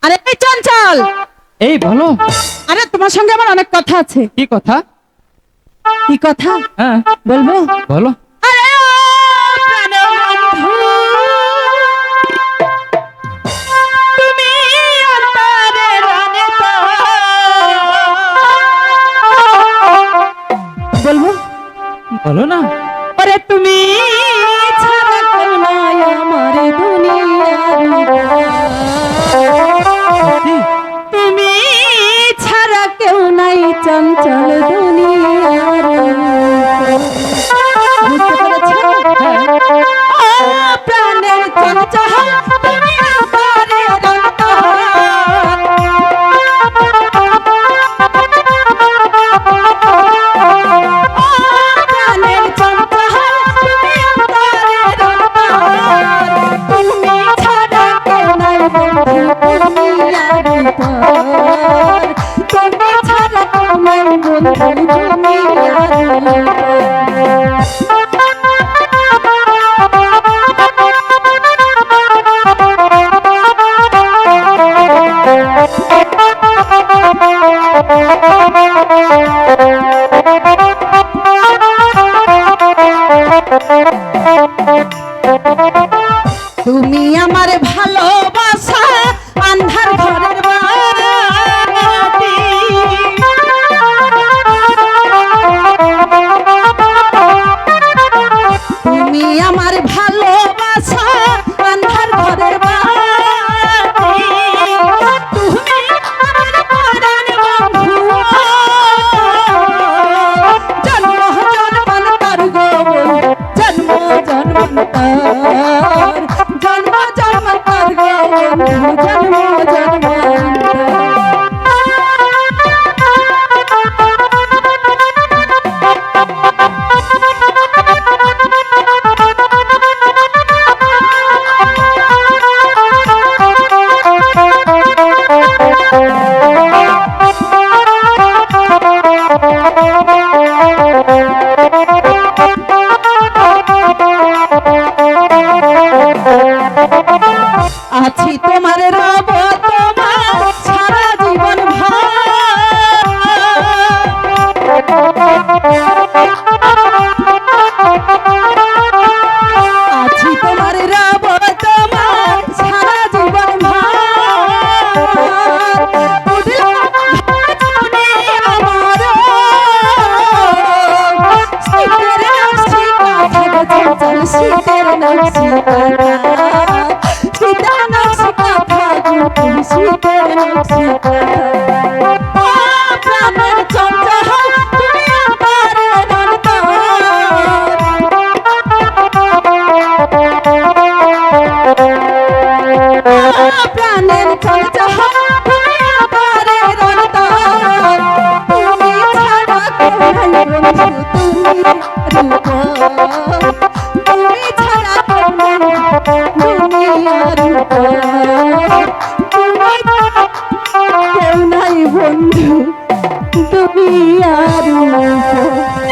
আরে এই চঞ্চল, এই বলো। আরে তোমার সঙ্গে আমার অনেক কথা আছে। কি কথা? কি কথা হ্যাঁ বলবো? বলো। আরে ও প্রাণের বন্ধু, তুমি অন্তরে রানে তো। বলবো? বলো না। আরে তুমি ছাড়া কেউ নাই আমার দুনিয়ার, সত্যি? তুমি ছাড়া কেউ নাই চঞ্চল দুনিয়ার। বুঝতে পেরেছো? হ্যাঁ। ও প্রাণের চঞ্চল, তুমি আমারে অন্তর। ও প্রাণের চঞ্চল, তুমি আমারে অন্তর। তুমি ছাড়া কেউ নাই বন্ধু দুনিয়ার উপর। তুমি ছাড়া কেউ নাই বন্ধু দুনিয়ার উপর। তুমি আমার ভালোবাসা আন্ধার ঘরের বাতি, তুমি আমার ভালোবাসা আন্ধার ঘরের বাতি, তুমি আমার পরাণ বন্ধু, জন্ম জন্মান্তর গো বন্ধু, জন্ম জন্মান্তর, জন্ম জন্মান্তর গো বন্ধু, জন্ম জন্মান্তর। আছি তোমার রব, তোমার সারা জীবন আছি তোমার রব, তোমার সারা জীবন শীতের নকশি কাঁথা, শীতের নকশি কাঁথা গো, শীতের নকশি কাঁথা। ও প্রাণের চঞ্চল, তুমি আমারে অন্তর। ও প্রাণের চঞ্চল, তুমি আমারে অন্তর। তুমি ছাড়া কেউ নাই বন্ধু দুনিয়ার উপর। তুমি ছাড়া কেউ নাই দুনিয়ার উপর। তুমি কেউ নাই বন্ধু দুনিয়ার উপর।